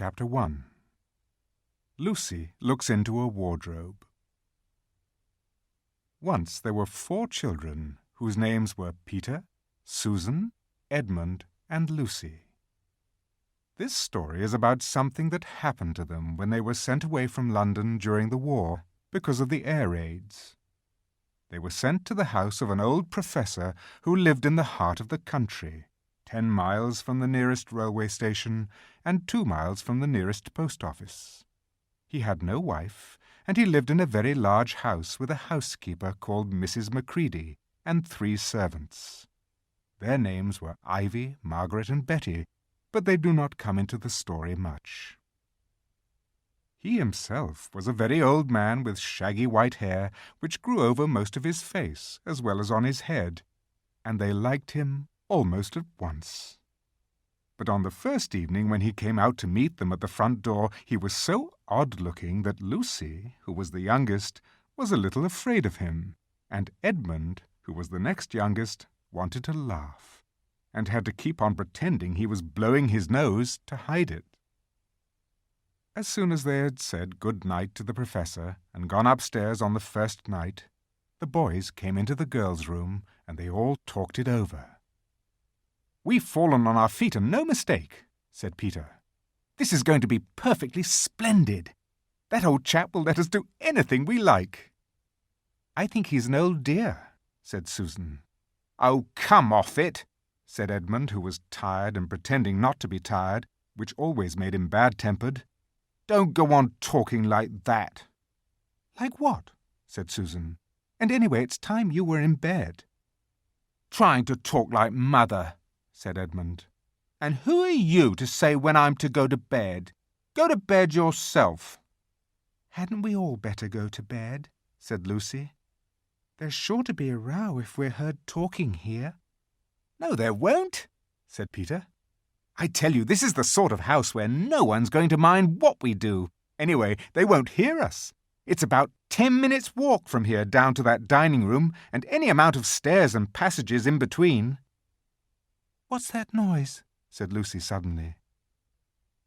Chapter 1. Lucy looks into a wardrobe. Once there were 4 children whose names were Peter, Susan, Edmund, and Lucy. This story is about something that happened to them when they were sent away from London during the war because of the air raids. They were sent to the house of an old professor who lived in the heart of the country, 10 miles from the nearest railway station and 2 miles from the nearest post office. He had no wife, and he lived in a very large house with a housekeeper called Mrs. Macready and 3 servants. Their names were Ivy, Margaret, and Betty, but they do not come into the story much. He himself was a very old man with shaggy white hair, which grew over most of his face as well as on his head, and they liked him almost at once. But on the first evening when he came out to meet them at the front door, he was so odd-looking that Lucy, who was the youngest, was a little afraid of him, and Edmund, who was the next youngest, wanted to laugh, and had to keep on pretending he was blowing his nose to hide it. As soon as they had said good night to the professor and gone upstairs on the first night, the boys came into the girls' room, and they all talked it over. "We've fallen on our feet, and no mistake," said Peter. "This is going to be perfectly splendid. That old chap will let us do anything we like." "I think he's an old dear," said Susan. "Oh, come off it," said Edmund, who was tired and pretending not to be tired, which always made him bad-tempered. "Don't go on talking like that." "Like what?" said Susan. "And anyway, it's time you were in bed." "Trying to talk like mother," said Edmund. "And who are you to say when I'm to go to bed? Go to bed yourself." "Hadn't we all better go to bed?" said Lucy. "There's sure to be a row if we're heard talking here." "No, there won't," said Peter. "I tell you, this is the sort of house where no one's going to mind what we do. Anyway, they won't hear us. It's about 10 minutes' walk from here down to that dining room, and any amount of stairs and passages in between." "What's that noise?" said Lucy suddenly.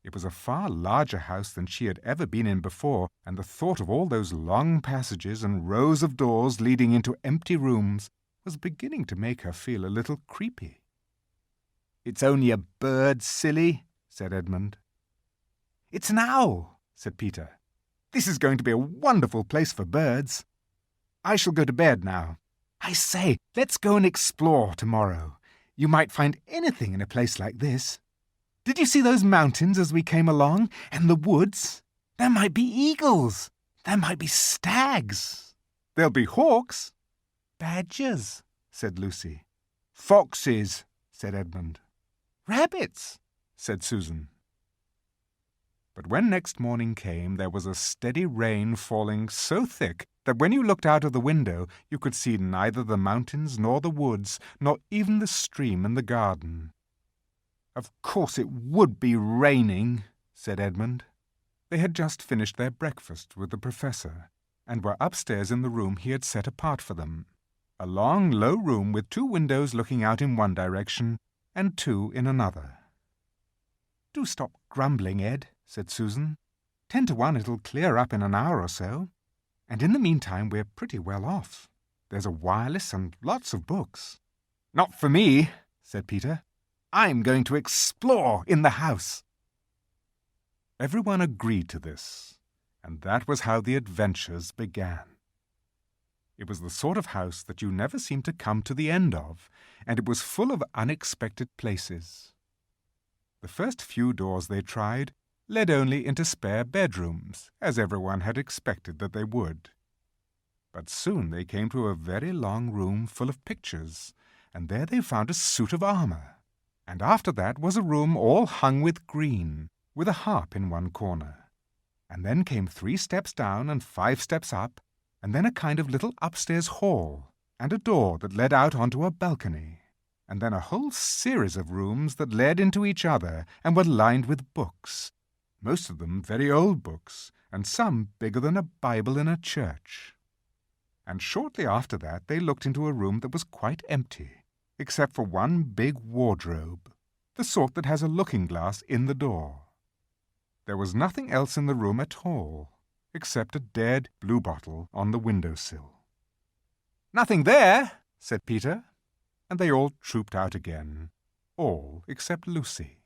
It was a far larger house than she had ever been in before, and the thought of all those long passages and rows of doors leading into empty rooms was beginning to make her feel a little creepy. "It's only a bird, silly," said Edmund. "It's an owl," said Peter. "This is going to be a wonderful place for birds. I shall go to bed now. I say, let's go and explore tomorrow. You might find anything in a place like this. Did you see those mountains as we came along? And the woods? There might be eagles. There might be stags. There'll be hawks." "Badgers," said Lucy. "Foxes," said Edmund. "Rabbits," said Susan. But when next morning came, there was a steady rain falling so thick that when you looked out of the window you could see neither the mountains nor the woods, nor even the stream in the garden. "Of course it would be raining," said Edmund. They had just finished their breakfast with the professor, and were upstairs in the room he had set apart for them, a long, low room with 2 windows looking out in one direction and 2 in another. "Do stop grumbling, Ed," said Susan. 10 to 1 it'll clear up in an hour or so. And in the meantime we're pretty well off. There's a wireless and lots of books." "Not for me," said Peter. "I'm going to explore in the house." Everyone agreed to this, and that was how the adventures began. It was the sort of house that you never seemed to come to the end of, and it was full of unexpected places. The first few doors they tried led only into spare bedrooms, as everyone had expected that they would. But soon they came to a very long room full of pictures, and there they found a suit of armour. And after that was a room all hung with green, with a harp in one corner. And then came 3 steps down and 5 steps up, and then a kind of little upstairs hall, and a door that led out onto a balcony, and then a whole series of rooms that led into each other and were lined with books, most of them very old books, and some bigger than a Bible in a church. And shortly after that they looked into a room that was quite empty, except for one big wardrobe, the sort that has a looking-glass in the door. There was nothing else in the room at all, except a dead bluebottle on the window-sill. "Nothing there," said Peter, and they all trooped out again, all except Lucy.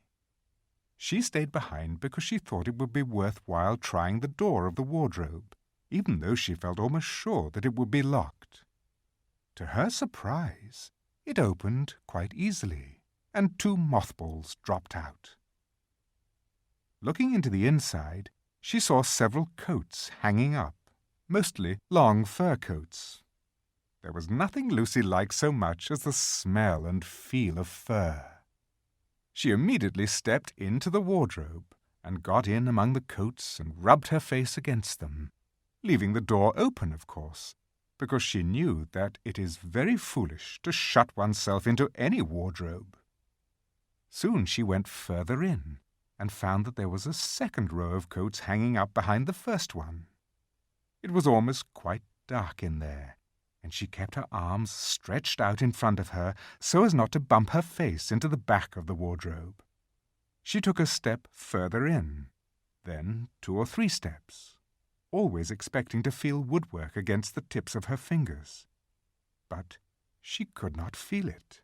She stayed behind because she thought it would be worthwhile trying the door of the wardrobe, even though she felt almost sure that it would be locked. To her surprise, it opened quite easily, and 2 mothballs dropped out. Looking into the inside, she saw several coats hanging up, mostly long fur coats. There was nothing Lucy liked so much as the smell and feel of fur. She immediately stepped into the wardrobe and got in among the coats and rubbed her face against them, leaving the door open, of course, because she knew that it is very foolish to shut oneself into any wardrobe. Soon she went further in and found that there was a second row of coats hanging up behind the first one. It was almost quite dark in there, and she kept her arms stretched out in front of her so as not to bump her face into the back of the wardrobe. She took a step further in, then 2 or 3 steps, always expecting to feel woodwork against the tips of her fingers. But she could not feel it.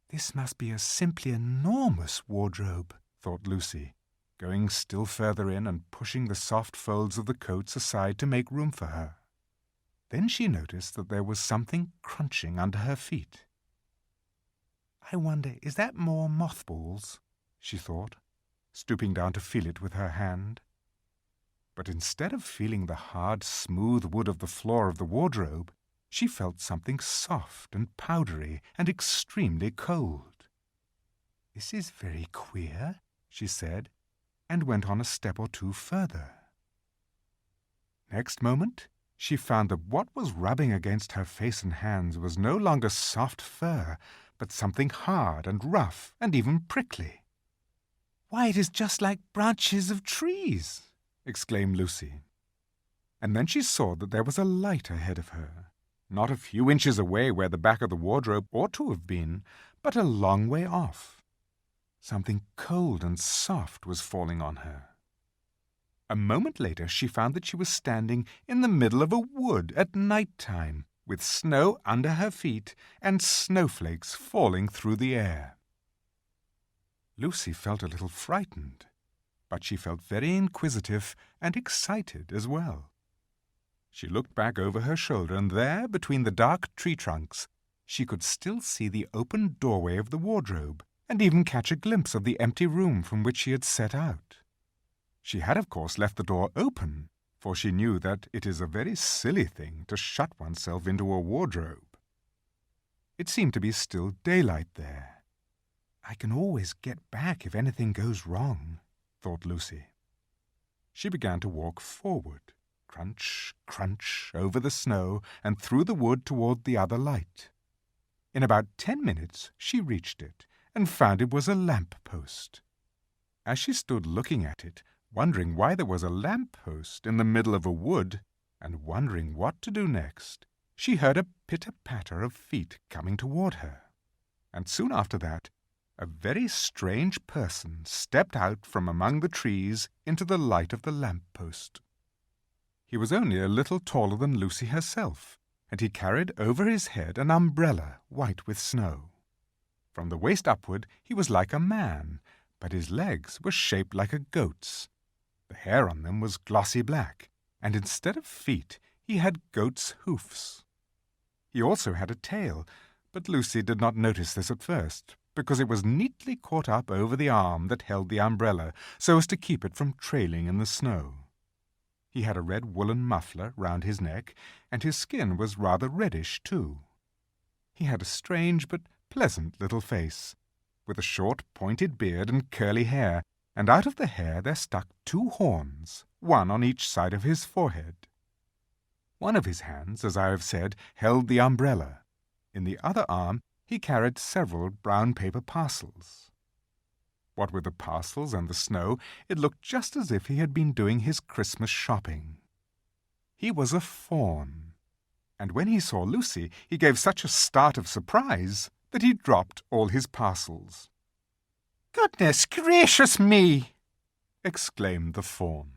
"This must be a simply enormous wardrobe," thought Lucy, going still further in and pushing the soft folds of the coats aside to make room for her. Then she noticed that there was something crunching under her feet. "I wonder, is that more mothballs?" she thought, stooping down to feel it with her hand. But instead of feeling the hard, smooth wood of the floor of the wardrobe, she felt something soft and powdery and extremely cold. "This is very queer," she said, and went on a step or 2 further. Next moment, she found that what was rubbing against her face and hands was no longer soft fur, but something hard and rough and even prickly. "Why, it is just like branches of trees!" exclaimed Lucy. And then she saw that there was a light ahead of her, not a few inches away where the back of the wardrobe ought to have been, but a long way off. Something cold and soft was falling on her. A moment later she found that she was standing in the middle of a wood at night time, with snow under her feet and snowflakes falling through the air. Lucy felt a little frightened, but she felt very inquisitive and excited as well. She looked back over her shoulder, and there, between the dark tree trunks, she could still see the open doorway of the wardrobe, and even catch a glimpse of the empty room from which she had set out. She had, of course, left the door open, for she knew that it is a very silly thing to shut oneself into a wardrobe. It seemed to be still daylight there. "I can always get back if anything goes wrong," thought Lucy. She began to walk forward, crunch, crunch, over the snow and through the wood toward the other light. In about 10 minutes she reached it and found it was a lamp-post. As she stood looking at it, wondering why there was a lamp-post in the middle of a wood, and wondering what to do next, she heard a pitter-patter of feet coming toward her. And soon after that, a very strange person stepped out from among the trees into the light of the lamp-post. He was only a little taller than Lucy herself, and he carried over his head an umbrella white with snow. From the waist upward he was like a man, but his legs were shaped like a goat's. The hair on them was glossy black, and instead of feet he had goat's hoofs. He also had a tail, but Lucy did not notice this at first, because it was neatly caught up over the arm that held the umbrella, so as to keep it from trailing in the snow. He had a red woolen muffler round his neck, and his skin was rather reddish too. He had a strange but pleasant little face, with a short pointed beard and curly hair, and out of the hair there stuck 2 horns, one on each side of his forehead. One of his hands, as I have said, held the umbrella. In the other arm he carried several brown paper parcels. What with the parcels and the snow, it looked just as if he had been doing his Christmas shopping. He was a fawn, and when he saw Lucy he gave such a start of surprise that he dropped all his parcels. "Goodness gracious me!" exclaimed the fawn.